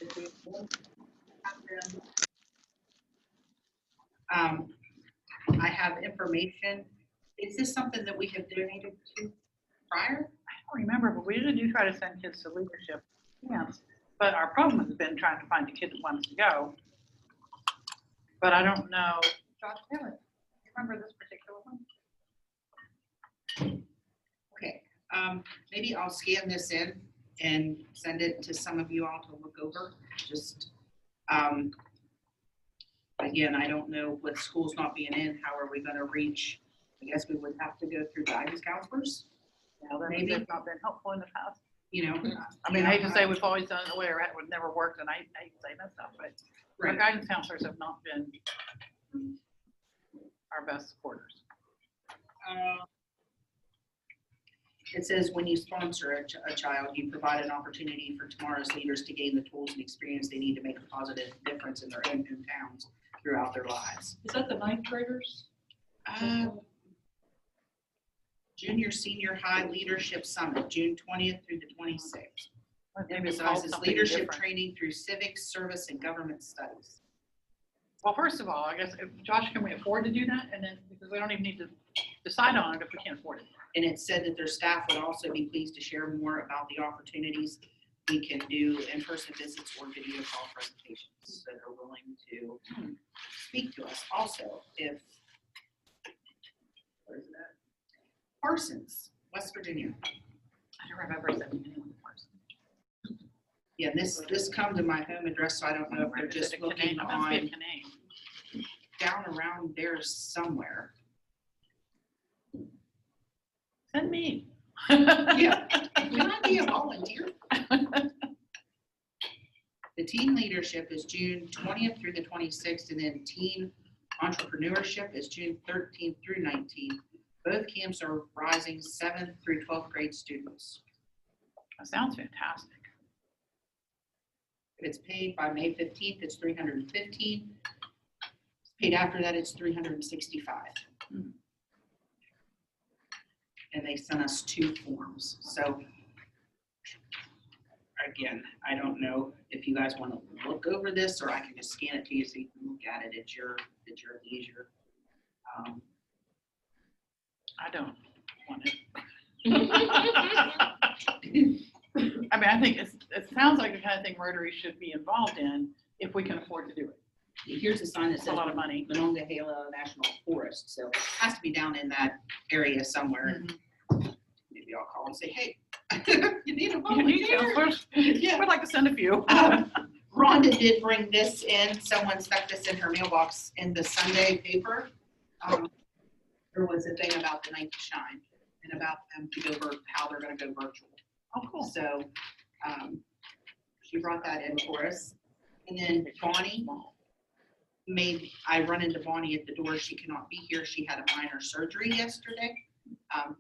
If we won't have them, I have information. Is this something that we have donated to prior? I don't remember, but we usually do try to send kids to leadership camps. But our problem has been trying to find a kid that wants to go. But I don't know. Josh Taylor, you remember this particular one? Okay, maybe I'll scan this in and send it to some of you all to look over. Just, again, I don't know, with schools not being in, how are we gonna reach? I guess we would have to go through guidance counselors, Yeah, maybe. they've not been helpful in the past. You know. I mean, I hate to say we've always done it the way it would never worked, and I hate to say that stuff, but our Right. guidance counselors have not been our best supporters. It says when you sponsor a child, you provide an opportunity for tomorrow's leaders to gain the tools and experience they need to make a positive difference in their own hometowns throughout their lives. Is that the ninth graders? Junior, senior high leadership summit, June 20th through the 26th. Maybe it's called Emphasizes something leadership different. training through civics, service, and government studies. Well, first of all, I guess, Josh, can we afford to do that? And then, because we don't even need to decide on it if we can't afford it. And it said that their staff would also be pleased to share more about the opportunities we can do in-person visits or video call presentations. So they're willing to speak to us also if, where is that? Parsons, West Virginia. I don't remember sending anyone to Parsons. Yeah, this come to my home address, so I don't know if they're just looking on down around there somewhere. Send me. Yeah, can I be a volunteer? The teen leadership is June 20th through the 26th, and then teen entrepreneurship is June 13th through 19th. Both camps are rising 7th through 12th grade students. That sounds fantastic. If it's paid by May 15th, it's $315. It's paid after that, it's $365. And they sent us 2 forms. So again, I don't know if you guys want to look over this, or I can just scan it to you so you can look at it at your leisure. I don't want it. I mean, I think it sounds like the kind of thing Rotary should be involved in if we can afford to do it. Here's a sign that It's a says lot of money. Monongahela National Forest. So it has to be down in that area somewhere. Maybe I'll call and say, hey, you need a You need volunteer? counselors? Yeah. We'd like to send a few. Rhonda did bring this in. Someone stuck this in her mailbox in the Sunday paper. There was a thing about the Night to Shine and about them to go how they're going to go virtual. Oh, cool. So she brought that in for us. And then Bonnie I run into Bonnie at the door. She cannot be here. She had a minor surgery yesterday,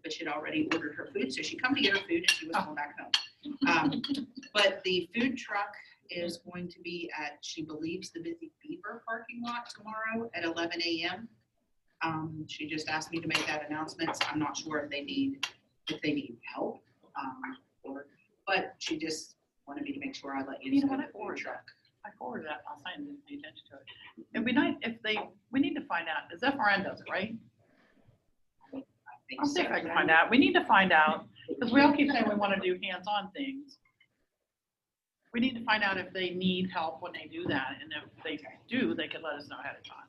but she'd already ordered her food. So she come to get her food and she was going back home. But the food truck is going to be at, she believes, the Busy Beaver parking lot tomorrow at 11 a.m. She just asked me to make that announcement. I'm not sure if they need help, but she just wanted me to make sure I let you know the food truck. I forwarded that. I'll sign and pay attention to it. It'd be nice if we need to find out, is FRN does it, right? I'll see if I can find out. We need to find out, because we all keep saying we want to do hands-on things. We need to find out if they need help when they do that, and if they do, they can let us know ahead of time.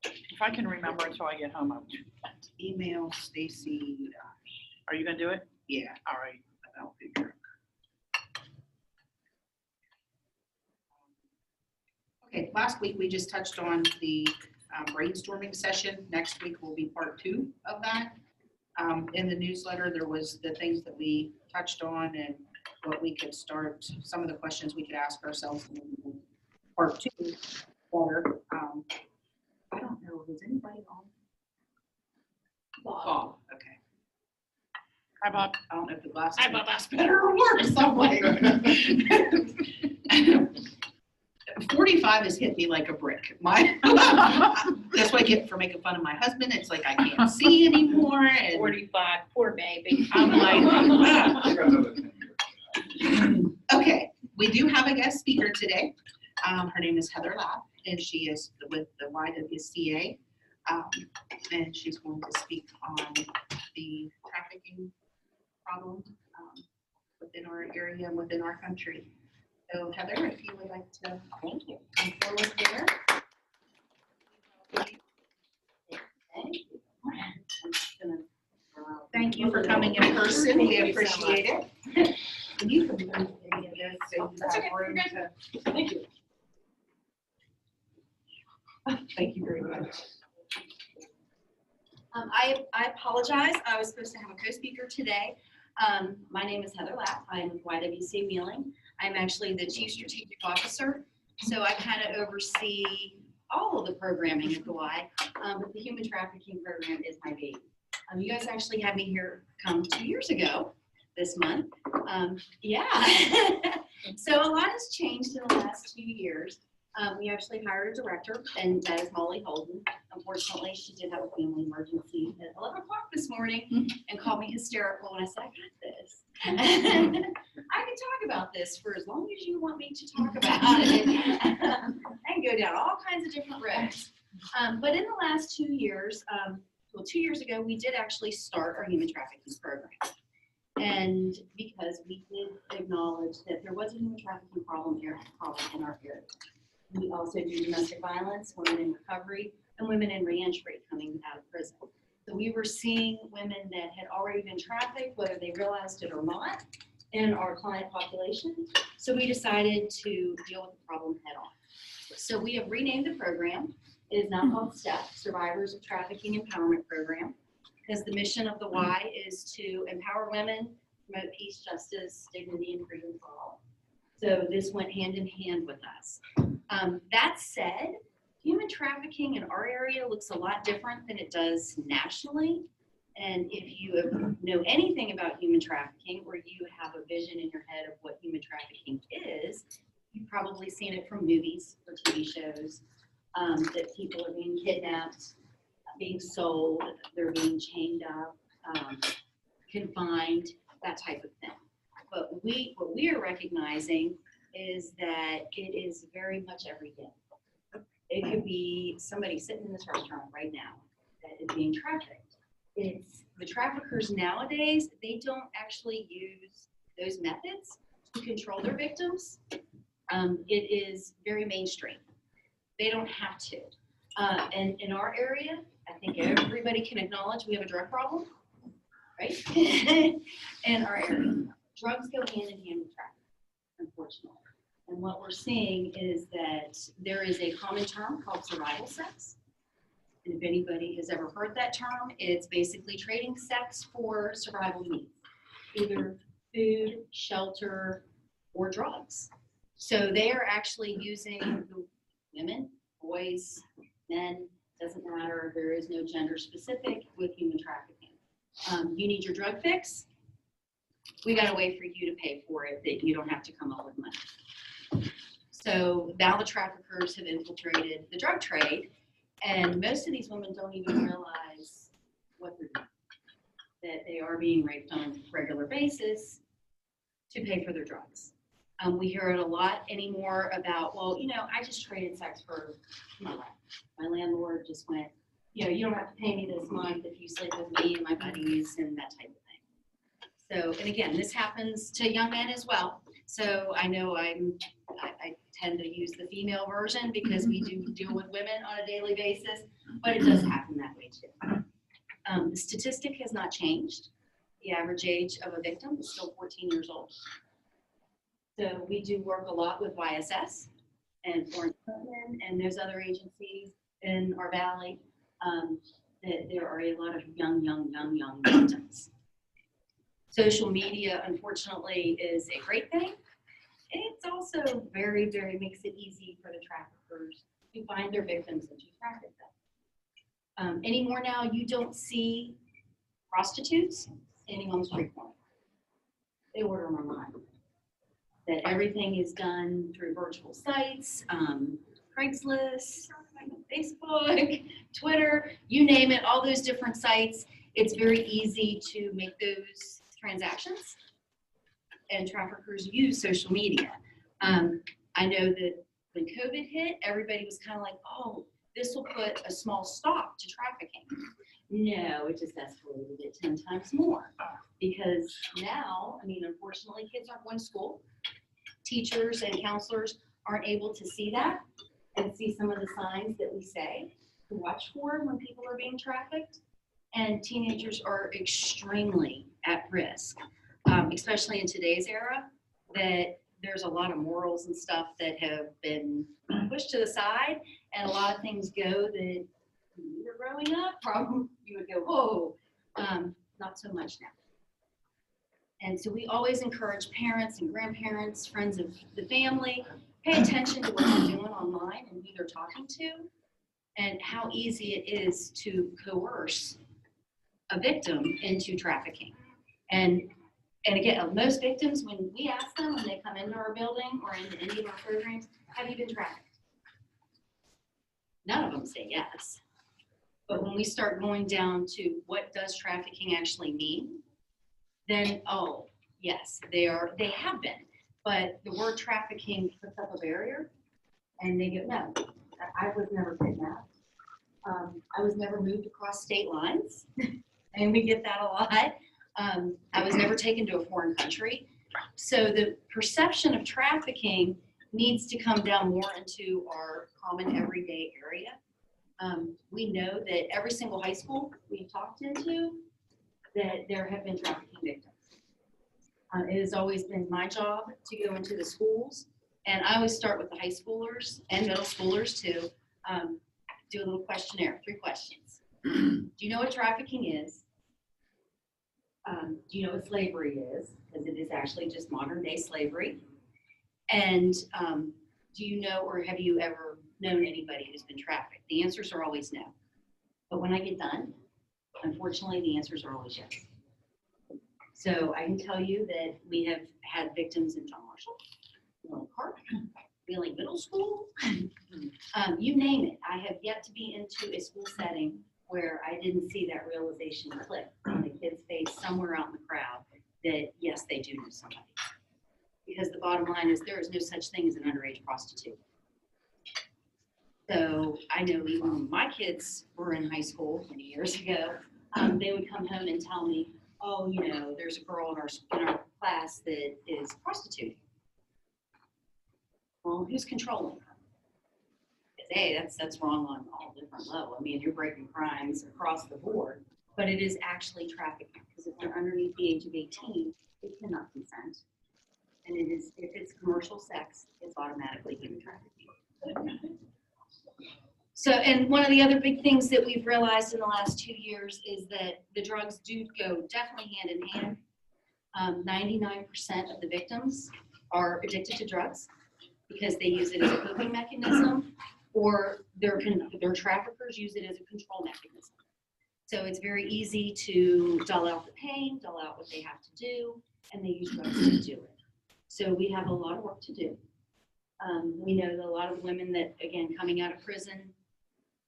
If I can remember until I get home, I'll do that. Email Stacy. Are you gonna do it? Yeah. All right. About food truck. Okay, last week we just touched on the brainstorming session. Next week will be part 2 of that. In the newsletter, there was the things that we touched on and what we could start, some of the questions we could ask ourselves in part 2 better. I don't know, is anybody on? Bob. Okay. Hi, Bob. I don't know if the glasses. Hi, Bob. That's better or worse. I'm like, 45 has hit me like a brick. That's what I get for making fun of my husband. It's like I can't see anymore. And 45, poor baby. I'm like, okay, We do have a guest speaker today. Her name is Heather Lapp, and she is with the YWCA. And she's going to speak on the trafficking problem within our area and within our country. So Heather, if you would like to come forward there. Thank you for coming in person. We appreciate it. And you can move any of this so you That's have okay. room to. Thank you. Thank you very much. I apologize. I was supposed to have a co-speaker today. My name is Heather Lapp. I'm with YWCA Wheeling. I'm actually the Chief Strategic Officer, so I kind of oversee all of the programming at the Y, but the human trafficking program is my baby. You guys actually had me here come 2 years ago this month. Yeah. So a lot has changed in the last 2 years. We actually hired a director, and that is Molly Holden. Unfortunately, she did have a family emergency at 11 o'clock this morning and called me hysterical, and I said, I got this. I can talk about this for as long as you want me to talk about it. I can go down all kinds of different roads. But in the last 2 years, well, 2 years ago, we did actually start our human trafficking program. And because we did acknowledge that there was a human trafficking problem in our area. We also do domestic violence, women in recovery, and women in reentry coming out of prison. So we were seeing women that had already been trafficked, whether they realized it or not, in our client population. So we decided to deal with the problem head on. So we have renamed the program. It is now called STEP, Survivors of Trafficking Empowerment Program, because the mission of the Y is to empower women, promote peace, justice, dignity, and freedom for all. So this went hand in hand with us. That said, human trafficking in our area looks a lot different than it does nationally. And if you know anything about human trafficking, or you have a vision in your head of what human trafficking is, you've probably seen it from movies or TV shows, that people are being kidnapped, being sold, they're being chained up, confined, that type of thing. But what we are recognizing is that it is very much every day. It could be somebody sitting in this restaurant right now that is being trafficked. It's the traffickers nowadays, they don't actually use those methods to control their victims. It is very mainstream. They don't have to. And in our area, I think everybody can acknowledge we have a drug problem, right? In our area. Drugs go hand in hand with trafficking, unfortunately. And what we're seeing is that there is a common term called survival sex. And if anybody has ever heard that term, it's basically trading sex for survival needs, either food, shelter, or drugs. So they are actually using the women, boys, men, doesn't matter. There is no gender specific with human trafficking. You need your drug fix? We got a way for you to pay for it that you don't have to come up with money. So now the traffickers have infiltrated the drug trade, and most of these women don't even realize what they're doing, that they are being raped on a regular basis to pay for their drugs. We hear it a lot anymore about, well, you know, I just traded sex for my rent. My landlord just went, you know, you don't have to pay me this month if you sleep with me and my buddies and that type of thing. So, and again, this happens to young men as well. So I know I tend to use the female version because we do deal with women on a daily basis, but it does happen that way too. The statistic has not changed. The average age of a victim is still 14 years old. So we do work a lot with YSS and Florence Coleman and those other agencies in our valley. That there are a lot of young victims. Social media, unfortunately, is a great thing. It's also very, very makes it easy for the traffickers to find their victims and to traffic them. Anymore now, you don't see prostitutes standing on the street corner. They order them online. That everything is done through virtual sites, Craigslist, Facebook, Twitter, you name it, all those different sites. It's very easy to make those transactions, and traffickers use social media. I know that when COVID hit, everybody was kind of like, oh, this will put a small stop to trafficking. No, it just escalated it 10 times more. Because now, I mean, unfortunately, kids aren't going to school. Teachers and counselors aren't able to see that and see some of the signs that we say to watch for when people are being trafficked. And teenagers are extremely at risk, especially in today's era, that there's a lot of morals and stuff that have been pushed to the side, and a lot of things go that when you were growing up, probably you would go, whoa, not so much now. And so we always encourage parents and grandparents, friends of the family, pay attention to what they're doing online and who they're talking to, and how easy it is to coerce a victim into trafficking. And again, most victims, when we ask them when they come into our building or into any of our programs, have you been trafficked? None of them say yes. But when we start going down to what does trafficking actually mean, then, oh, yes, they have been. But the word trafficking puts up a barrier, and they go, no, I was never kidnapped. I was never moved across state lines, and we get that a lot. I was never taken to a foreign country. So the perception of trafficking needs to come down more into our common everyday area. We know that every single high school we've talked into, that there have been trafficking victims. It has always been my job to go into the schools, and I always start with the high schoolers and middle schoolers to do a little questionnaire, 3 questions. Do you know what trafficking is? Do you know what slavery is? Because it is actually just modern day slavery. And do you know, or have you ever known anybody who's been trafficked? The answers are always no. But when I get done, unfortunately, the answers are always yes. So I can tell you that we have had victims in John Marshall, Miller Park, Wheeling Middle School, you name it. I have yet to be into a school setting where I didn't see that realization click on the kid's face somewhere out in the crowd that, yes, they do know somebody. Because the bottom line is there is no such thing as an underage prostitute. So I know even when my kids were in high school many years ago, they would come home and tell me, oh, you know, there's a girl in our class that is prostituting. Well, who's controlling her? Hey, that's wrong on all different levels. I mean, you're breaking crimes across the board, but it is actually trafficking, because if they're underneath the age of 18, they cannot consent. And it is, if it's commercial sex, it's automatically human trafficking. So, and one of the other big things that we've realized in the last 2 years is that the drugs do go definitely hand in hand. 99% of the victims are addicted to drugs because they use it as a coping mechanism, or their traffickers use it as a control mechanism. So it's very easy to dull out the pain, dull out what they have to do, and they use drugs to do it. So we have a lot of work to do. We know that a lot of women that, again, coming out of prison,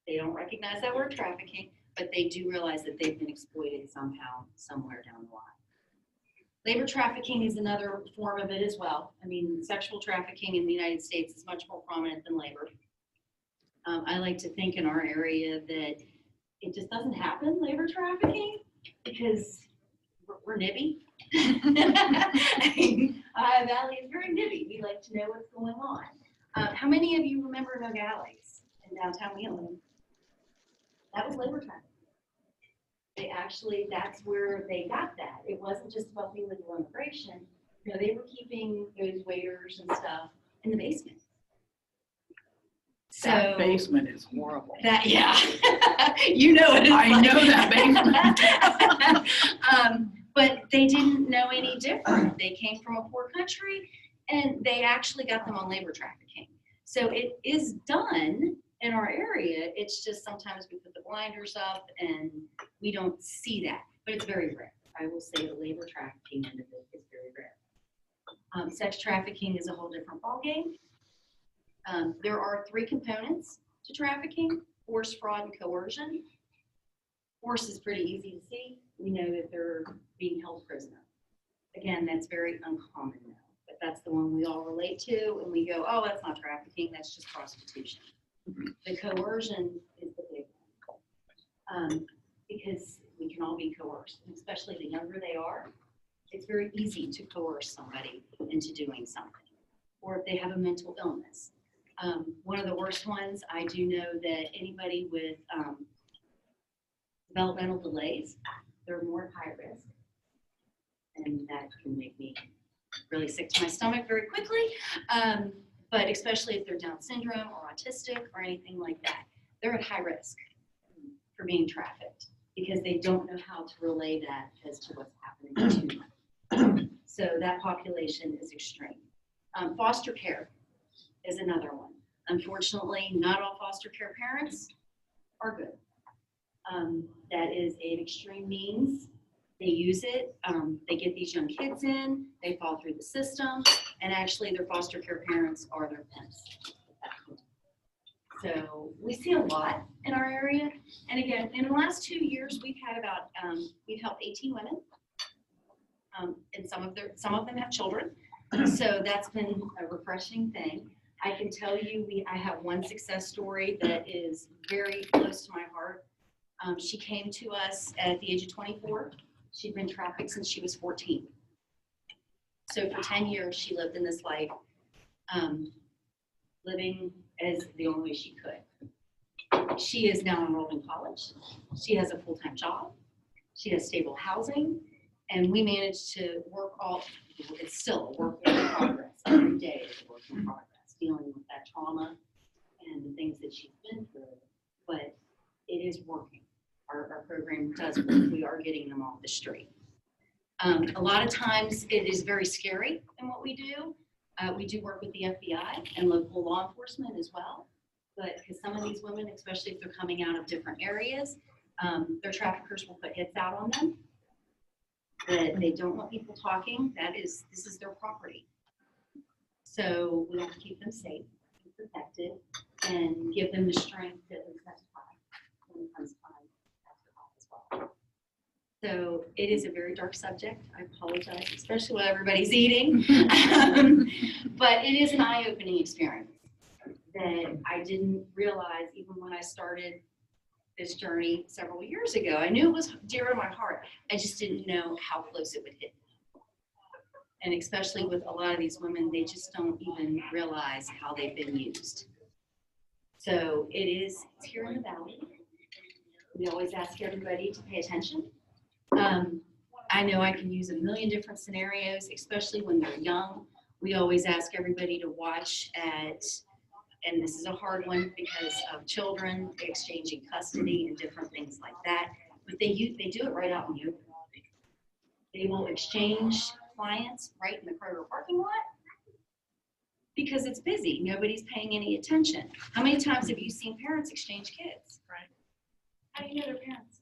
they don't recognize that word trafficking, but they do realize that they've been exploited somehow, somewhere down the line. Labor trafficking is another form of it as well. I mean, sexual trafficking in the United States is much more prominent than labor. I like to think in our area that it just doesn't happen, labor trafficking, because we're nibby. I mean, Ohio Valley is very nibby. We like to know what's going on. How many of you remember Nogales in downtown Wheeling? That was labor trafficking. They actually, that's where they got that. It wasn't just about the illegal immigration. You know, they were keeping those waiters and stuff in the basement. So That basement is horrible. that, yeah, you know it. I know that basement. But they didn't know any different. They came from a poor country, and they actually got them on labor trafficking. So it is done in our area. It's just sometimes we put the blinders up and we don't see that, but it's very rare. I will say the labor trafficking end of it is very rare. Sex trafficking is a whole different ballgame. There are 3 components to trafficking: force, fraud, and coercion. Force is pretty easy to see. We know that they're being held prisoner. Again, that's very uncommon now, but That's the one we all relate to, and we go, oh, that's not trafficking, that's just prostitution. The coercion is the big one. Because we can all be coerced, and especially the younger they are, it's very easy to coerce somebody into doing something, or if they have a mental illness. One of the worst ones, I do know that anybody with developmental delays, they're more at high risk. And that can make me really sick to my stomach very quickly. But especially if they're Down syndrome or autistic or anything like that, they're at high risk for being trafficked because they don't know how to relay that as to what's happening to them. So that population is extreme. Foster care is another one. Unfortunately, not all foster care parents are good. That is an extreme means. They use it, they get these young kids in, they fall through the system, and actually their foster care parents are their pimps. So we see a lot in our area. And again, in the last 2 years, we've had about, we've helped 18 women. And some of them have children. So that's been a refreshing thing. I can tell you, I have one success story that is very close to my heart. She came to us at the age of 24. She'd been trafficked since she was 14. So for 10 years, she lived in this life, living as the only way she could. She is now enrolled in college. She has a full-time job. She has stable housing. And we managed to work it's still a work in progress. Every day is a work in progress, dealing with that trauma and the things that she's been through. But it is working. Our program does work. We are getting them off the street. A lot of times it is very scary in what we do. We do work with the FBI and local law enforcement as well. But because some of these women, especially if they're coming out of different areas, their traffickers will put hits out on them. That they don't want people talking. This is their property. So we have to keep them safe and protected and give them the strength to testify when it comes time. So it is a very dark subject. I apologize, especially when everybody's eating. But it is an eye-opening experience that I didn't realize even when I started this journey several years ago. I knew it was dear to my heart. I just didn't know how close it would hit me. And especially with a lot of these women, they just don't even realize how they've been used. So it's here in the valley. We always ask everybody to pay attention. I know I can use a million different scenarios, especially when they're young. We always ask everybody to watch and this is a hard one because of children exchanging custody and different things like that. But they do it right out in the open. They will exchange clients right in the Kroger parking lot because it's busy. Nobody's paying any attention. How many times have you seen parents exchange kids? Right. How do you know their parents?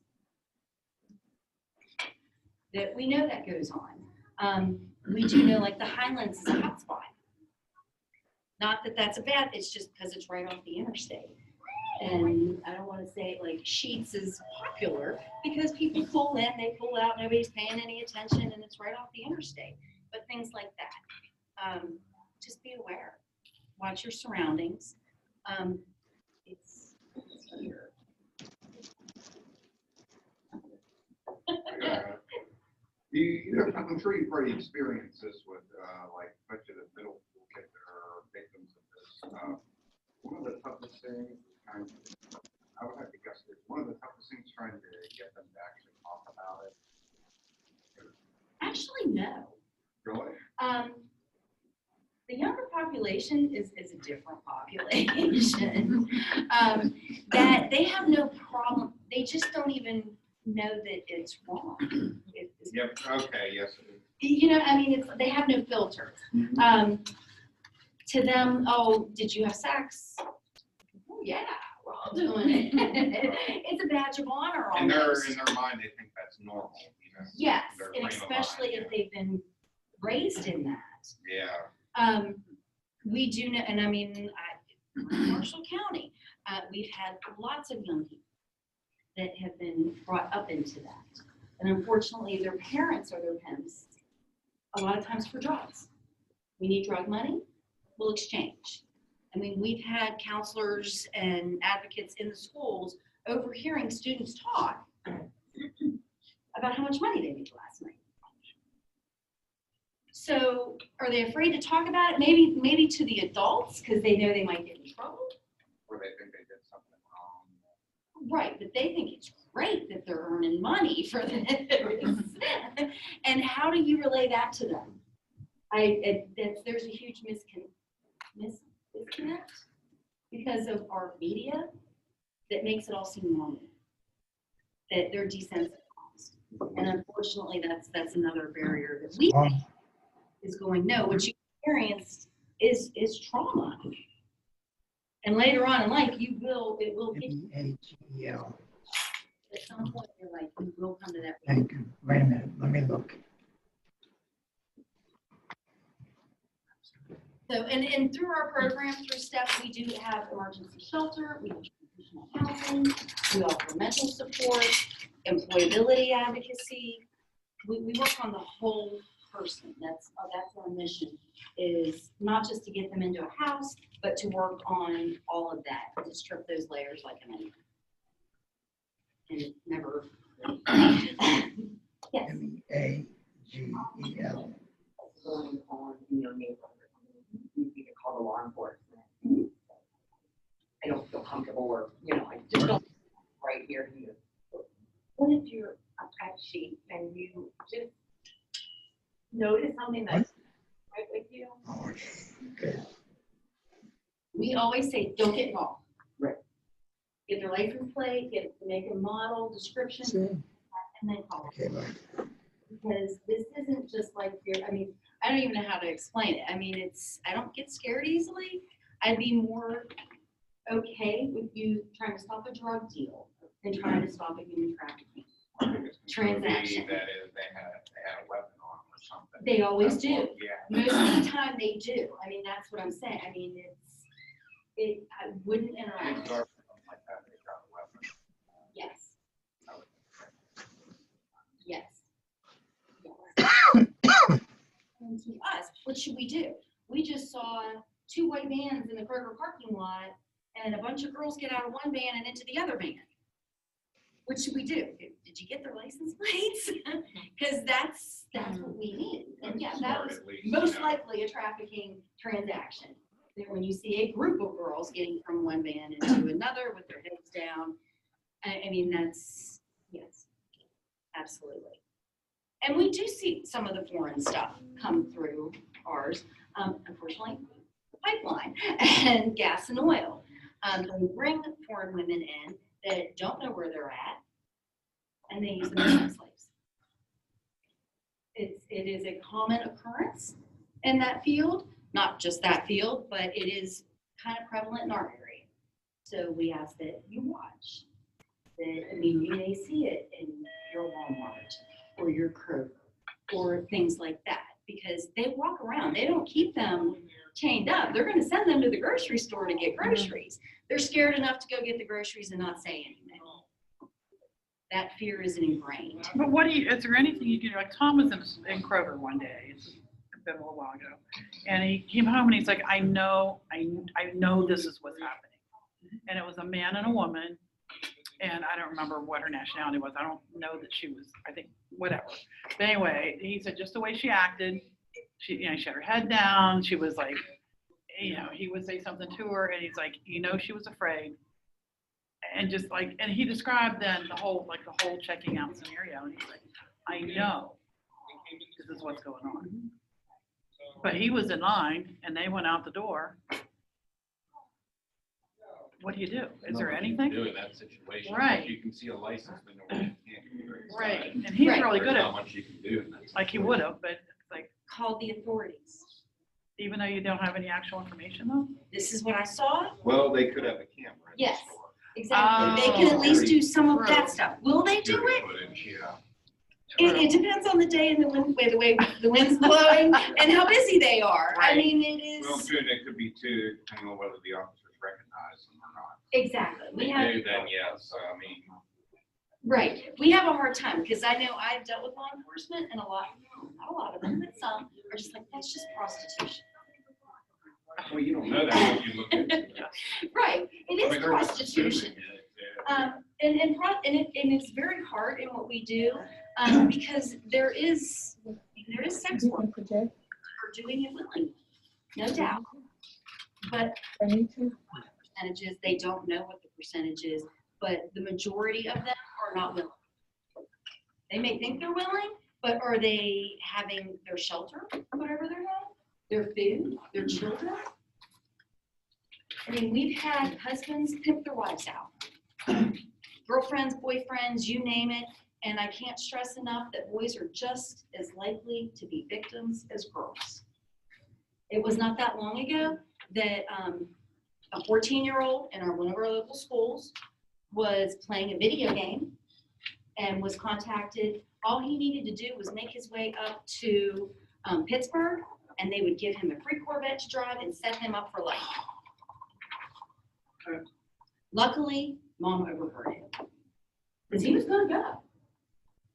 That we know that goes on. We do know like the Highlands is a hotspot. Not that that's a bad, it's just because it's right off the interstate. And I don't want to say like Sheets is popular because people pull in, they pull out, nobody's paying any attention, and it's right off the interstate. But things like that, just be aware. Watch your surroundings. It's here. I'm sure you've already experienced this with, like, especially the middle school kids that are victims of this. One of the toughest things, I would have to guess, is one of the toughest things trying to get them to actually talk about it. Actually, no. Really? The younger population is a different population. That they have no problem. They just don't even know that it's wrong. Yep. Okay. Yes. You know, I mean, they have no filter. To them, oh, did you have sex? Oh, yeah, we're all doing it. It's a badge of honor And almost. in their mind, they think that's normal. You know? Yes, Their and frame of especially mind, if they've been raised in that. Yeah. We do know, and I mean, in Marshall County, we've had lots of young people that have been brought up into that. And unfortunately, their parents are their pimps, a lot of times for drugs. We need drug money, we'll exchange. I mean, we've had counselors and advocates in the schools overhearing students talk about how much money they made last night. So are they afraid to talk about it? Maybe to the adults because they know they might get in trouble. Or they think they did something wrong. Right, but they think it's great that they're earning money for this. And how do you relay that to them? There's a huge disconnect because of our media that makes it all seem normal, that they're desensitized. And unfortunately, that's another barrier that we think is going, no, what you experienced is trauma. And later on in life, it will get you. MEAGEL. At some point in your life, you will come to that. Thank you. Wait a minute, let me look. So, and through our program, through STEP, we do have emergency shelter, we have transitional housing, we offer mental support, employability advocacy. We work on the whole person. That's our mission, is not just to get them into a house, but to work on all of that, to strip those layers like an onion. And it never. Yes. MEAGEL. Going on in your neighborhood. You can call the law enforcement. I don't feel comfortable or, I just don't right here. What if you're a fact sheet and you just notice something that's right with you? Oh, okay. We always say, don't get involved. Right. Get their license plate, make a model description, See? and then call it. Okay, right. Because this isn't just like fear. I mean, I don't even know how to explain it. I mean, I don't get scared easily. I'd be more okay with you trying to stop a drug deal than trying to stop a human trafficking transaction. That is, they had a weapon on them or something. They always do. Yeah. Most of the time they do. I mean, that's what I'm saying. I mean, I wouldn't They interact. start with something like that, they got a weapon. Yes. I would- Yes. And to us, what should we do? We just saw 2 white vans in the Kroger parking lot and a bunch of girls get out of one van and into the other van. What should we do? Did you get their license plates? Because that's what we need. And yeah, that Smart was at least, most likely a trafficking transaction. That when you see a group of girls getting from one van into another with their heads down, I mean, that's, yes, absolutely. And we do see some of the foreign stuff come through ours, unfortunately, the pipeline and gas and oil. They bring foreign women in that don't know where they're at, and they use them as sex slaves. It is a common occurrence in that field, not just that field, but it is kind of prevalent in our area. So we ask that you watch. That, I mean, you may see it in your Walmart or your Kroger or things like that, because they walk around. They don't keep them chained up. They're going to send them to the grocery store to get groceries. They're scared enough to go get the groceries and not say anything. That fear is ingrained. But is there anything you can do? Like Tom was in Kroger one day, it's been a little while ago, and he came home and he's like, I know this is what's happening. And it was a man and a woman, and I don't remember what her nationality was. I don't know that she was, I think, whatever. But anyway, he said just the way she acted, she had her head down. She was like, he would say something to her, and he's like, she was afraid. And just like, and he described then the whole checking out scenario. And he's like, I know this is what's going on. But he was in line and they went out the door. What do you do? Is there anything? Do in that situation. Right. You can see a license, but no one can. Right. And he's Right. really good There's not at, much you can do in that like he situation. would have, but it's like, Call the authorities. even though you don't have any actual information though? This is what I saw. Well, they could have a camera in the Yes. store. Exactly. They can at least do some of that True. stuff. Will they do Security it? footage, yeah. It depends on the day and the way the wind's blowing and how busy they are. I Right. mean, it Well, is, too, it could be too, depending on whether the officers recognize them or not. exactly. They do, then yes, I mean, Right. We have a hard time because I know I've dealt with law enforcement and not a lot of them, but some are just like, that's just prostitution. Well, you don't know that when you look into it. Right, it I mean, is they're just prostitution. assuming it, yeah. And it's very hard in what we do, because there is sex work. Are doing it willingly, no doubt. But percentages, they don't know what the percentage is, but the majority of them are not willing. They may think they're willing, but are they having their shelter, whatever they're having, their food, their children? I mean, we've had husbands pimp their wives out. Girlfriends, boyfriends, you name it. And I can't stress enough that boys are just as likely to be victims as girls. It was not that long ago that a 14-year-old in one of our local schools was playing a video game and was contacted. All he needed to do was make his way up to Pittsburgh, and they would give him a free Corvette to drive and set him up for life. Luckily, Mom overheard him because he was going to go.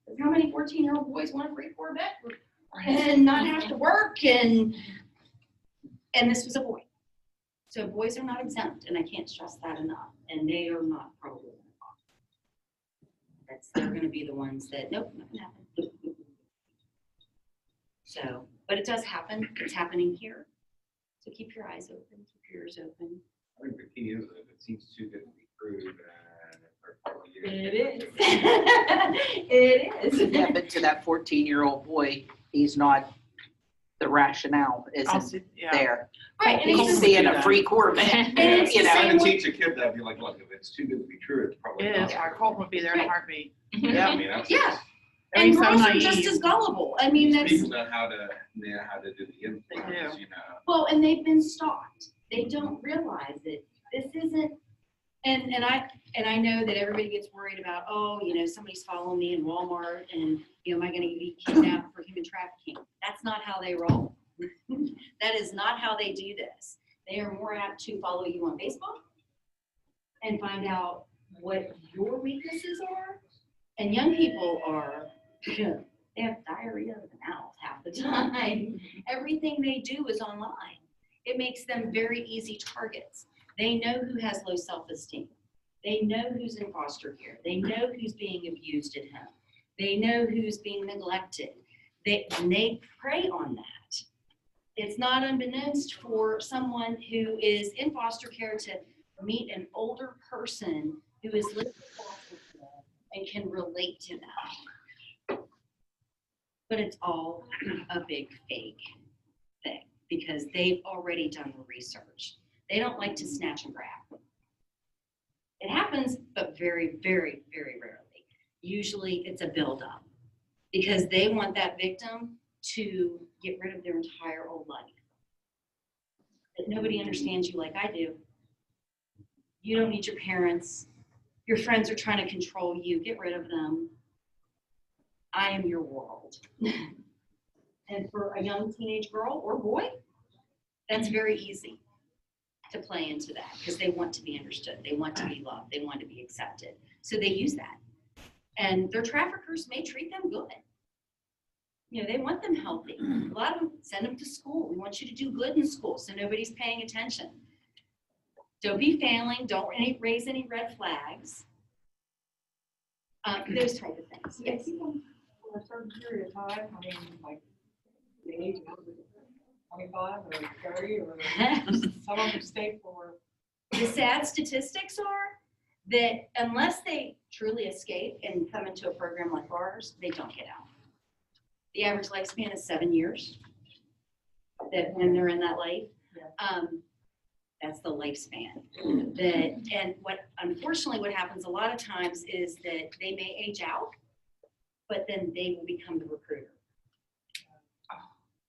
Because how many 14-year-old boys want a free Corvette and not have to work? And this was a boy. So boys are not exempt, and I can't stress that enough. And they are not probably going to talk. They're going to be the ones that, nope, nothing happened. So, but it does happen. It's happening here. So keep your eyes open, keep your ears open. I think the key is that it seems too good to be true, and if they're probably It is. It is. Yeah, but to that 14-year-old boy, he's not, the rationale isn't Yeah. there. Right, and He's it's He's just, seeing a free Corvette, And it's you the know. same I can way- teach a kid that, be like, look, if it's too good to be true, it's probably It is, not. our Colt would be there in a heartbeat. I Yeah. mean, that's. Yeah. I and mean, so girls are just naive. as gullible. I mean, that's, People know how to do the influence, do. you know. well, and they've been stalked. They don't realize it. This isn't, and I know that everybody gets worried about, oh, you know, somebody's following me in Walmart and, you know, am I going to be kidnapped for human trafficking? That's not how they roll. That is not how they do this. They are more apt to follow you on Facebook and find out what your weaknesses are. And young people are, they have diarrhea of the mouth half the time. Everything they do is online. It makes them very easy targets. They know who has low self-esteem. They know who's in foster care. They know who's being abused at home. They know who's being neglected. They prey on that. It's not unbeknownst for someone who is in foster care to meet an older person who is living in foster care and can relate to them. But it's all a big fake thing because they've already done the research. They don't like to snatch and grab. It happens, but very, very, very rarely. Usually it's a buildup because they want that victim to get rid of their entire old life. That nobody understands you like I do. You don't need your parents. Your friends are trying to control you. Get rid of them. I am your world. And for a young teenage girl or boy, that's very easy to play into that because they want to be understood. They want to be loved. They want to be accepted. So they use that. And their traffickers may treat them good. You know, they want them healthy. A lot of them send them to school. We want you to do good in school so nobody's paying attention. Don't be failing. Don't raise any red flags. Those type of things. Yeah, Yes. people for a certain period of time, I mean, like, they need to go to 25 or 30 or some of them stay for. The sad statistics are that unless they truly escape and come into a program like ours, they don't get out. The average lifespan is 7 years. That when they're in that life, that's the lifespan. And what unfortunately what happens a lot of times is that they may age out, but then they will become the recruiter.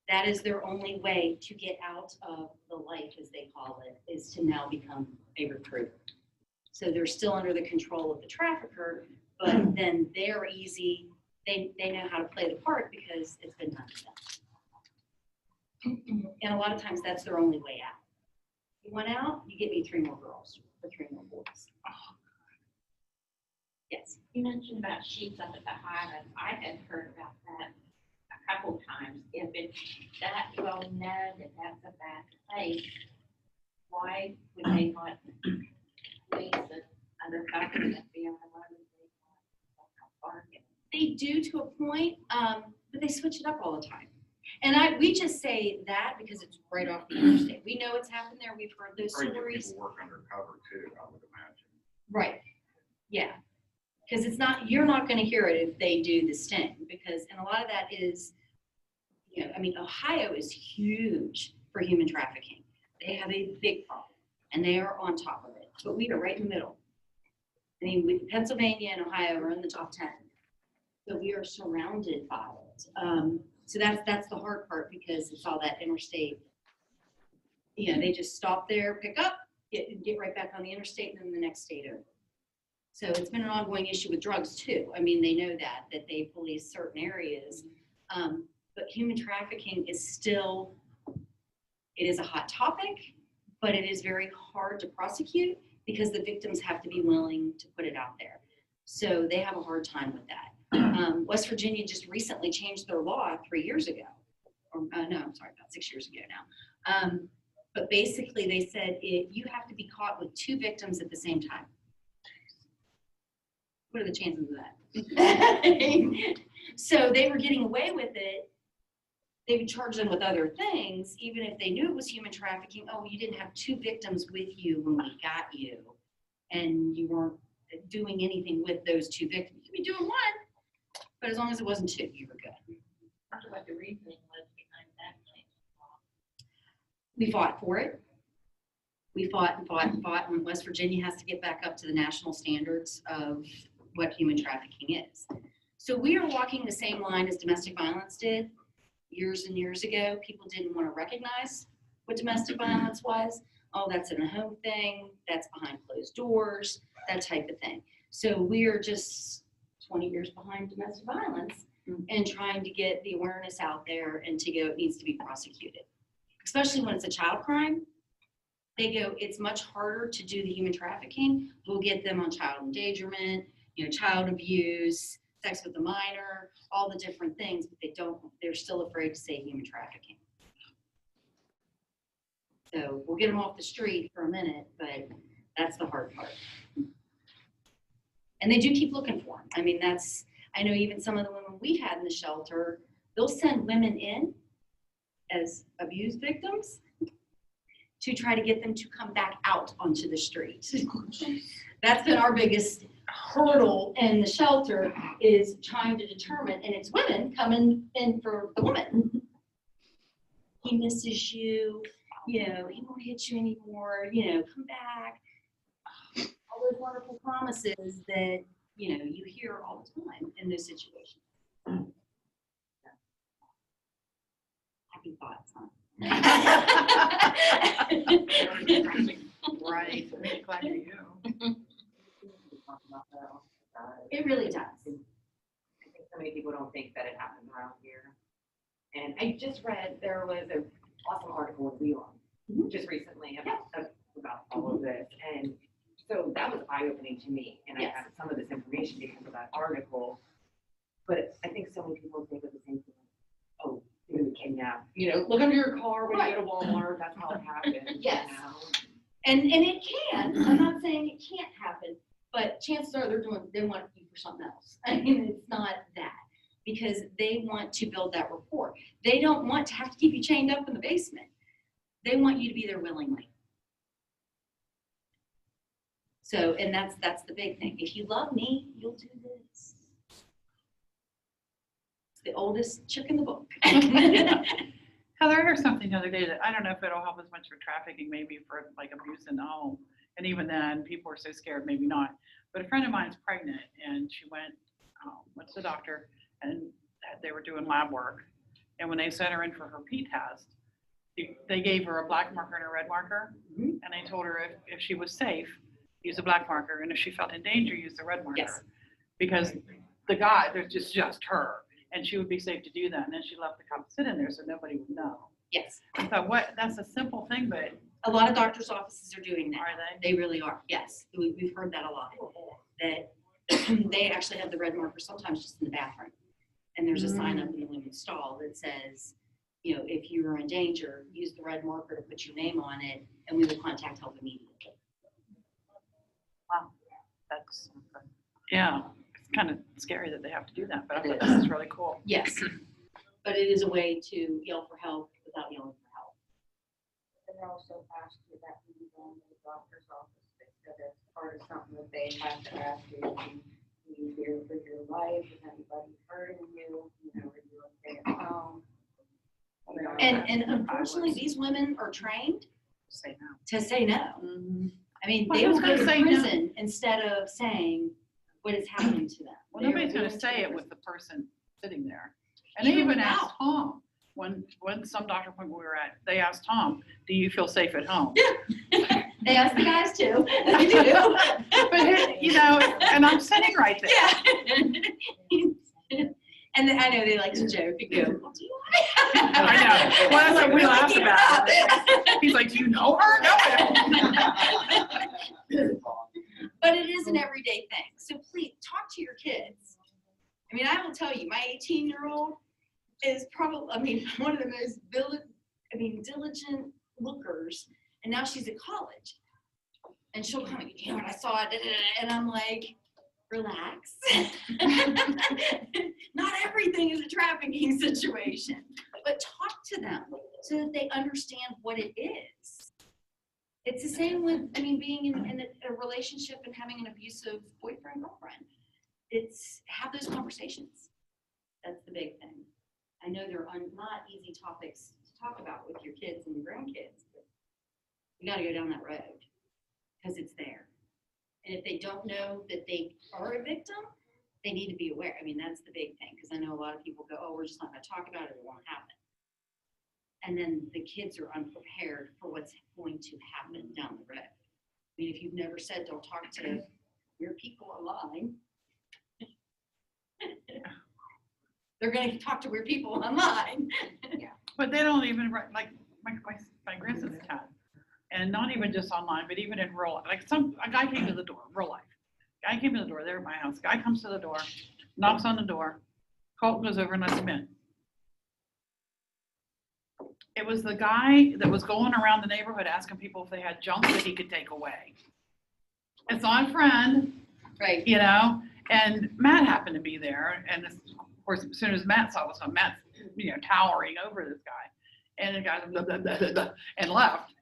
That is their only way to get out of the life, as they call it, is to now become a recruiter. So they're still under the control of the trafficker, but then they're easy. They know how to play the part because it's been done to them. And a lot of times that's their only way out. You want out, you get me 3 more girls or 3 more boys. Yes. You mentioned about sheets up at the Highlands. I had heard about that a couple times. If it's that, you all know that that's a bad place. why would they not place it under factor that FBI, why would they not bargain? They do to a point, but they switch it up all the time. And we just say that because it's right off the interstate. We know it's happened there. We've heard those Afraid that stories. people work undercover too, I would imagine. Right, yeah. Because it's not, you're not gonna hear it if they do the sting, because, and a lot of that is, you know, I mean, Ohio is huge for human trafficking. They have a big problem, and they are on top of it, but we are right in the middle. I mean, Pennsylvania and Ohio are in the top 10, so we are surrounded by it. So that's the hard part, because it's all that interstate. You know, they just stop there, pick up, get right back on the interstate, and then the next state over. So it's been an ongoing issue with drugs too. I mean, they know that they police certain areas. But human trafficking is still, it is a hot topic, but it is very hard to prosecute because the victims have to be willing to put it out there. So they have a hard time with that. West Virginia just recently changed their law 3 years ago. Or no, I'm sorry, about 6 years ago now. But basically they said you have to be caught with 2 victims at the same time. What are the chances of that? So they were getting away with it. They would charge them with other things, even if they knew it was human trafficking. Oh, you didn't have 2 victims with you when we got you, and you weren't doing anything with those 2 victims. You could be doing 1, but as long as it wasn't 2, you were good. I wonder what the reasoning was behind that change. We fought for it. We fought and fought and fought, and West Virginia has to get back up to the national standards of what human trafficking is. So we are walking the same line as domestic violence did years and years ago. People didn't want to recognize what domestic violence was. Oh, that's in a home thing, that's behind closed doors, that type of thing. So we are just 20 years behind domestic violence and trying to get the awareness out there and to go, it needs to be prosecuted. Especially when it's a child crime. They go, it's much harder to do the human trafficking. We'll get them on child endangerment, you know, child abuse, sex with a minor, all the different things, but they're still afraid to say human trafficking. So we'll get them off the street for a minute, but that's the hard part. And they do keep looking for them. I mean, I know even some of the women we had in the shelter, they'll send women in as abused victims to try to get them to come back out onto the street. That's been our biggest hurdle in the shelter, is trying to determine, and it's women coming in for the woman. He misses you, you know, he won't hit you anymore, you know, come back. All those wonderful promises that, you know, you hear all the time in those situations. Happy thoughts, huh? Right, I'm glad for you. It really does. I think so many people don't think that it happens around here. And I just read, there was an awesome article in Wheeling just recently about all of this. And so that was eye-opening to me. And I had some of this information because of that article. But I think so many people think of the same thing. Oh, you're going to be kidnapped. You know, look under your car when you go to Walmart. That's how it happens. Yes. You know? And it can. I'm not saying it can't happen, but chances are they want you for something else. I mean, it's not that, because they want to build that rapport. They don't want to have to keep you chained up in the basement. They want you to be there willingly. So, and that's the big thing. If you love me, you'll do this. It's the oldest trick in the book. Heather, I heard something the other day that I don't know if it'll help as much for trafficking, maybe for like abuse in the home. And even then, people are so scared, maybe not. But a friend of mine's pregnant, and she went to the doctor, and they were doing lab work. And when they sent her in for her P test, they gave her a black marker and a red marker. And they told her if she was safe, use a black marker, and if she felt in danger, use the red marker. Yes. Because the guy, there's just her. And she would be safe to do that. And then she left the cop sit in there so nobody would know. Yes. I thought, that's a simple thing, but A lot of doctors' offices are doing that. are they? They really are. Yes. We've heard that a lot. That they actually have the red marker sometimes just in the bathroom. And there's a sign up in the women's stall that says, you know, if you are in danger, use the red marker to put your name on it, and we will contact help immediately. That's, yeah, it's kind of scary that they have to do that, but I It thought this is really cool. Yes, but it is a way to yell for help without yelling for help. And they also asked you that when you go in the doctor's office, they said it's part of something that they have to ask you. You fear for your life, is anybody hurting you, you know, are you okay at home? You know, And unfortunately, these women are trained Say no. to say no. Mhm. I mean, Well, they will who's go gonna to say no? prison instead of saying what is happening to them. Well, They are nobody's gonna willing to say go it to with the person sitting there. And they Even even asked without. Tom, when some doctor appointment we were at, they asked Tom, do you feel safe at home? prison. They ask the guys too. They do. But, you know, and I'm sitting right there. Yeah. And then I know they like to joke and go, well, do you like? I know. Well, that's what we Really laughed keep it about. up. He's like, do you know her? No, I don't. But it is an everyday thing. So please talk to your kids. I mean, I will tell you, my 18-year-old is probably, I mean, one of the most diligent lookers. And now she's at college. And she'll come, you know what, I saw it, and I'm like, relax. Not everything is a trafficking situation, but talk to them so that they understand what it is. It's the same with, I mean, being in a relationship and having an abusive boyfriend, girlfriend. It's have those conversations. That's the big thing. I know they're not easy topics to talk about with your kids and your grandkids, but you got to go down that road because it's there. And if they don't know that they are a victim, they need to be aware. I mean, that's the big thing, because I know a lot of people go, oh, we're just not going to talk about it, it won't happen. And then the kids are unprepared for what's going to happen down the road. I mean, if you've never said, don't talk to weird people online, they're going to talk to weird people online. But they don't even, like, my grandson's 10. And not even just online, but even in real life. Like a guy came to the door, real life. Guy came to the door, they're at my house. Guy comes to the door, knocks on the door. Colt goes over and lets him in. It was the guy that was going around the neighborhood asking people if they had junk that he could take away. It's not a friend, Right. you know, and Matt happened to be there. And of course, as soon as Matt saw us, Matt's, you know, towering over this guy. And the guy blah, blah, blah, blah, blah, and left.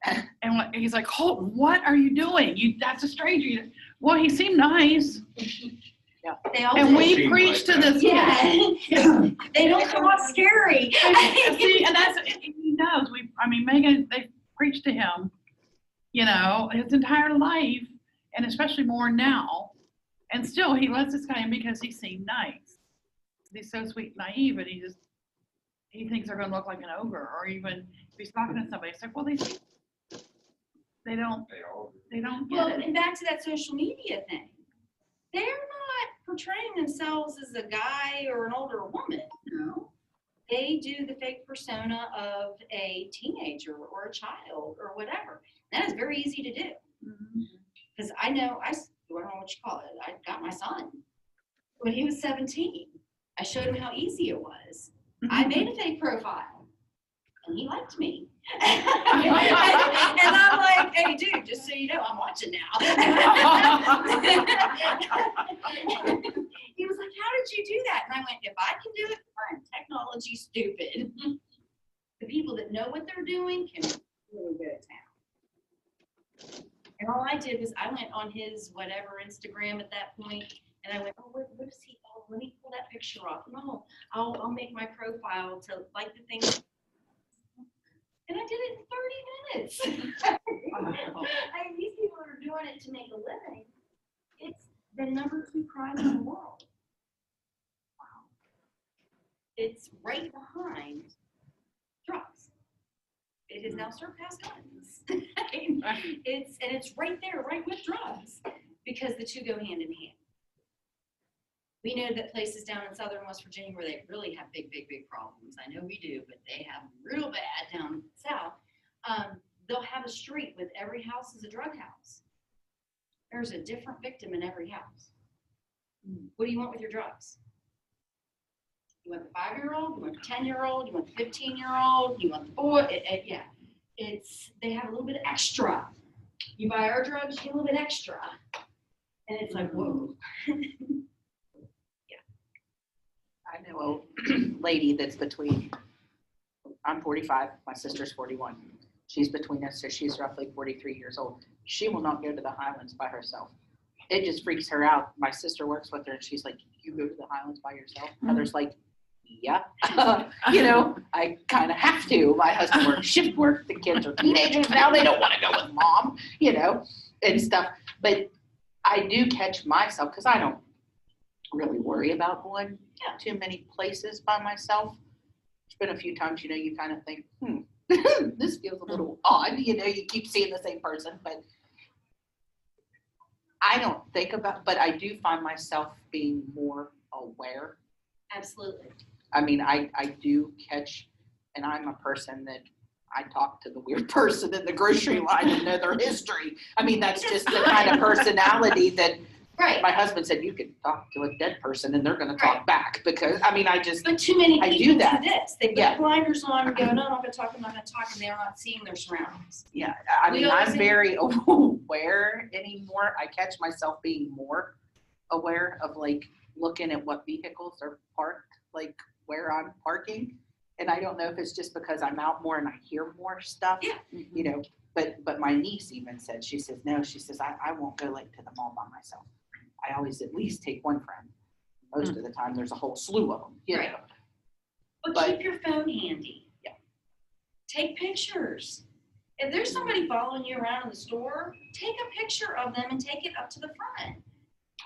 And he's like, Colton, what are you doing? That's a stranger. Well, he seemed nice. They all And do. we Seemed preached like to that. this Yeah. kid. They don't come off scary. See, and that's, he knows. Megan, they preached to him, you know, his entire life, and especially more now. And still, he lets this guy in because he seemed nice. He's so sweet and naive, and he thinks they're going to look like an ogre, or even if he's talking to somebody, it's like, well, they don't Well, get it. and back to that social media thing. They're not portraying themselves as a guy or an older woman. No. They do the fake persona of a teenager or a child or whatever. That is very easy to do. Because I don't know what you call it. I got my son when he was 17. I showed him how easy it was. I made a fake profile and he liked me. And I'm like, hey, dude, just so you know, I'm watching now. He was like, how did you do that? And I went, if I can do it, fine. Technology's stupid. The people that know what they're doing can really go to town. And all I did was I went on his whatever Instagram at that point, and I went, oh, what is he? Oh, let me pull that picture off. No, I'll make my profile to like the things. And I did it in 30 minutes. I mean, these people are doing it to make a living. It's the #2 crime in the world. Wow. It's right behind drugs. It has now surpassed guns. It's right there, right with drugs, because the two go hand in hand. We know that places down in southern West Virginia where they really have big problems. I know we do, but they have real bad down south. They'll have a street with every house is a drug house. There's a different victim in every house. What do you want with your drugs? You want the 5-year-old, you want the 10-year-old, you want the 15-year-old, you want the boy, yeah. They have a little bit extra. You buy our drugs, you get a little bit extra. And it's like, whoa. I know a lady that's between, I'm 45, my sister's 41. She's between us, so she's roughly 43 years old. She will not go to the Highlands by herself. It just freaks her out. My sister works with her and she's like, you go to the Highlands by yourself? Mother's like, yeah, you know, I kind of have to. My husband works shift work. The kids are teenagers now. They don't want to go with mom, you know, and stuff. But I do catch myself because I don't really worry about going too many places by myself. There's been a few times, you know, you kind of think, this feels a little odd. You know, you keep seeing the same person, but I don't think about, but I do find myself being more aware. Absolutely. I mean, I do catch, and I'm a person that I talk to the weird person in the grocery line and know their history. I mean, that's just the kind of personality that Right. my husband said, you can talk to a dead person and they're going to talk back because, I mean, I just, But too many I do people do that. this. They put Yeah. blinders on and go, no, I'm not gonna talk, I'm not gonna talk, and they're not seeing their surroundings. yeah, I We mean, always I'm say- very aware anymore. I catch myself being more aware of like looking at what vehicles are parked, like where I'm parking. And I don't know if it's just because I'm out more and I hear more stuff, Yeah. you know, but my niece even said, she says, no, she says, I won't go like to the mall by myself. I always at least take one friend. Most of the time, there's a whole slew of them, you Right. know. But But- keep your phone handy. Yeah. Take pictures. If there's somebody following you around in the store, take a picture of them and take it up to the front.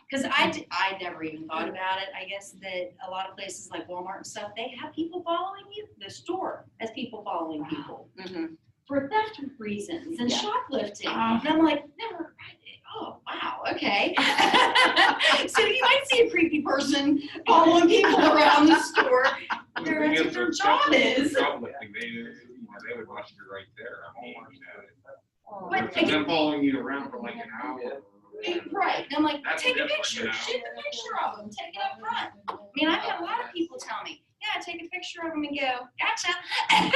Because I never even thought about it. I guess that a lot of places like Walmart and stuff, they have people following you. The store has people following people Mhm. for theft reasons and Yeah. shoplifting. Oh. And I'm like, never. Oh, wow. Okay. So you might see a creepy person following people around the store. That's what their job is. Shoplifting, they would watch you right there. I mean, But them again, following you around for like an hour. right. And I'm like, That's take a different, picture. you know? Shoot the picture of them. Take it up front. I mean, I've had a lot of people tell me, yeah, take a picture of them and go, gotcha. And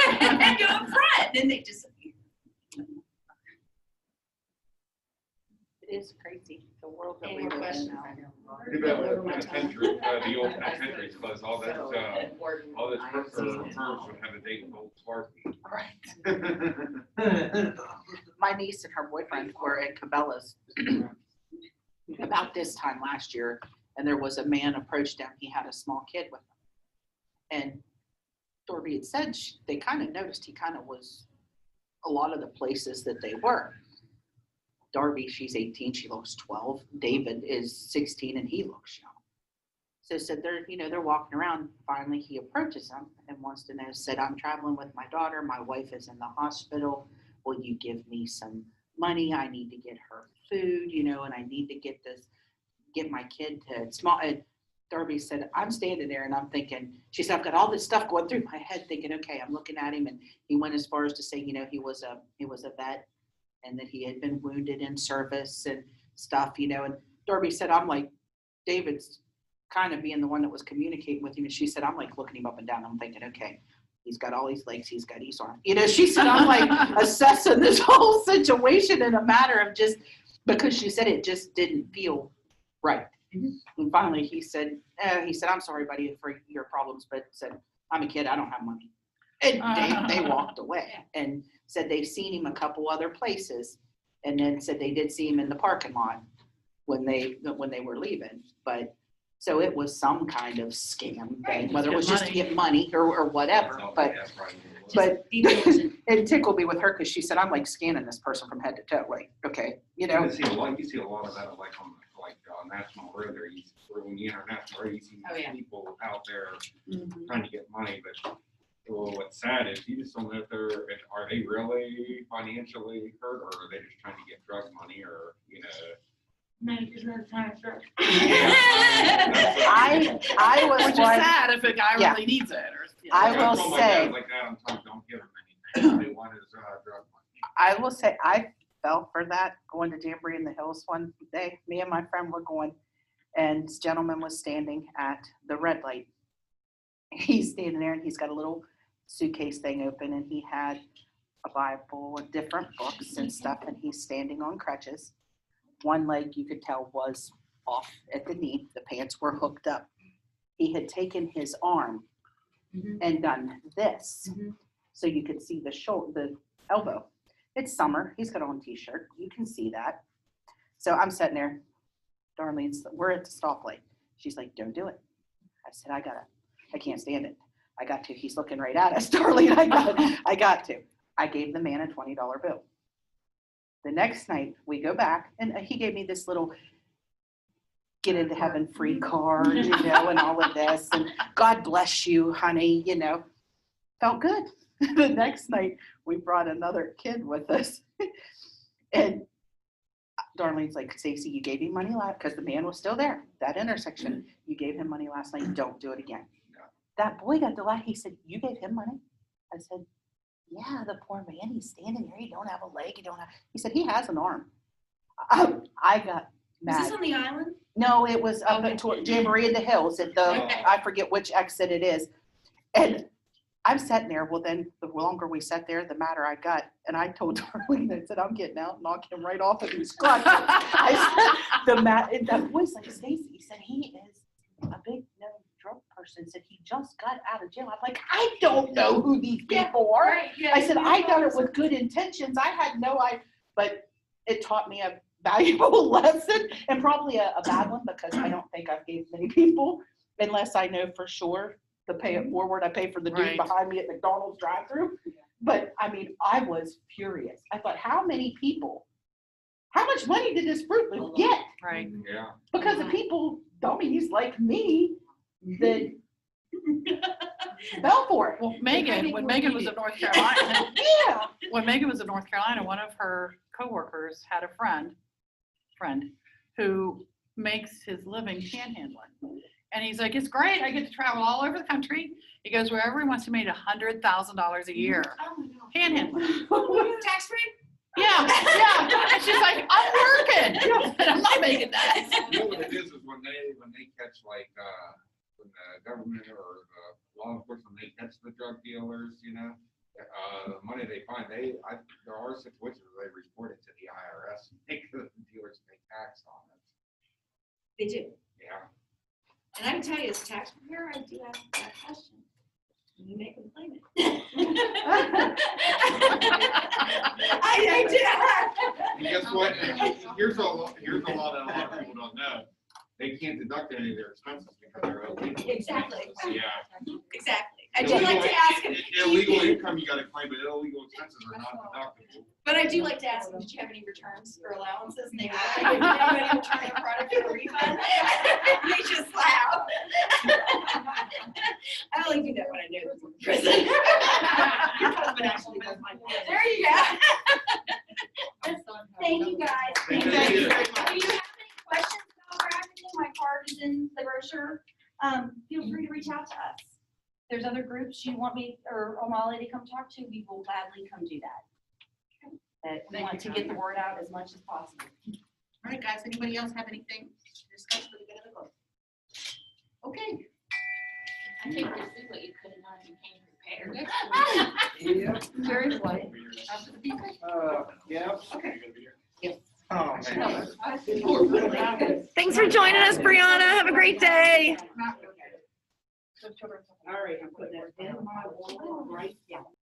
go up front. Then they disappear. It is crazy, the world that Any we more live in questions? now. Too bad the penitentiary, the old penitentiary is closed, all this pervs would have a date with old Sparky. Right. My niece and her boyfriend were at Cabela's about this time last year, and there was a man approached them. He had a small kid with him. And Dorby had said they kind of noticed he kind of was a lot of the places that they were. Darby, she's 18, she looks 12. David is 16 and he looks young. So said they're walking around. Finally, he approaches them and wants to know, said, I'm traveling with my daughter. My wife is in the hospital. Will you give me some money? I need to get her food, and I need to get my kid to small. And Darby said, I'm standing there and I'm thinking, she said, I've got all this stuff going through my head thinking, okay, I'm looking at him. And he went as far as to say, he was a vet and that he had been wounded in service and stuff, and Darby said, I'm like, David's kind of being the one that was communicating with him. And she said, I'm like looking him up and down. I'm thinking, okay, he's got all these legs, he's got these arms. She said, I'm like assessing this whole situation in a matter of just, because she said it just didn't feel right. And finally he said, I'm sorry, buddy, for your problems, but said, I'm a kid, I don't have money. And they walked away and said they've seen him a couple other places, and then said they did see him in the parking lot when they were leaving. But so it was some kind of scam thing, whether it was just to get money or whatever. But it tickled me with her because she said, I'm like scanning this person from head to toe. Like, okay, You see a lot of that like on National Road there. When you enter National Road, you see people out there trying to get money. But what's sad is you just don't know if are they really financially hurt, or are they just trying to get drug money, or 90% of the time it's drugs. I was Which is one. sad if a guy Yeah. really needs it. I Yeah, will told my say- dad, like that, I'm telling you, don't give them anything. All they want is drug money. I will say I fell for that going to Jamboree in the Hills one day. Me and my friend were going, and this gentleman was standing at the red light. He's standing there and he's got a little suitcase thing open and he had a Bible and different books and stuff, and he's standing on crutches. One leg you could tell was off at the knee. The pants were hooked up. He had taken his arm and done this. So you could see the shoulder, the elbow. It's summer. He's got on a t-shirt. You can see that. So I'm sitting there. Darlene's, we're at the stoplight. She's like, don't do it. I said, I can't stand it. I got to. He's looking right at us. Darlene, I got to. I gave the man a $20 bill. The next night we go back and he gave me this little get into heaven free card, you know, and all of this. And God bless you, honey, you know. Felt good. The next night we brought another kid with us. And Darlene's like, Stacey, you gave him money last, because the man was still there, that intersection. You gave him money last night. Don't do it again. That boy got the laugh. He said, you gave him money? I said, yeah, the poor man, he's standing there. He don't have a leg. He said, he has an arm. I got mad. Is this on the island? No, it was up toward Jamboree in the Hills at the, I forget which exit it is. And I'm sitting there. Well, then the longer we sat there, the madder I got. And I told Darlene, I said, I'm getting out, knock him right off of his crutch. I said, that boy's like, Stacey, he said, he is a big known drug person. Said he just got out of jail. I'm like, I don't know who these people are. Right, yeah, I said, I done it with good intentions. I had no idea, but it taught me a valuable lesson, and probably a bad one, because I don't think I've gave many people, unless I know for sure to pay it forward. I pay for the dude Right. behind me at McDonald's drive-through. But I mean, I was furious. I thought, how much money did this Fruit Loop get? Right. Yeah. Because of people, dummies like me, that fell for it. Well, Megan, when Megan was in North Carolina, Yeah. when Megan was in North Carolina, one of her coworkers had a friend who makes his living panhandling. And he's like, it's great. I get to travel all over the country. He goes wherever he wants to make $100,000 a year. Panhandling. Tax free? Yeah. And she's like, I'm working. And I'm not making that. You know what it is when they catch like, when the government or the law enforcement, they catch the drug dealers, you know, the money they find, there are situations where they report it to the IRS and make the dealers pay tax on it. They do. Yeah. And I can tell you, as a tax preparer, I do ask that question. When you make them claim it. I do. And guess what? Here's a lot that a lot of people don't know. They can't deduct any of their expenses because they're illegal. Exactly. Yeah. Exactly. I do like to ask them. Illegal income you gotta claim, but illegal expenses are not deductible. But I do like to ask them, did you have any returns or allowances? And they go, did anybody return a product for a refund? They just laugh. I only do that when I know they're in prison. Your husband actually does my. There you go. Thank you, guys. Thank you. Do you have any questions about trafficking? My card is in the brochure. Feel free to reach out to us. If there's other groups you want me or O'Malley to come talk to, we will gladly come do that. But we want to get the word out as much as possible. All right, guys, anybody else have anything to discuss for the good of the club? Okay. I think this is what you could have done if you came prepared. Very quiet. After the people? Yeah. Okay. Oh, man. Thanks for joining us, Brianna. Have a great day. All right, I'm putting that in my wall right down.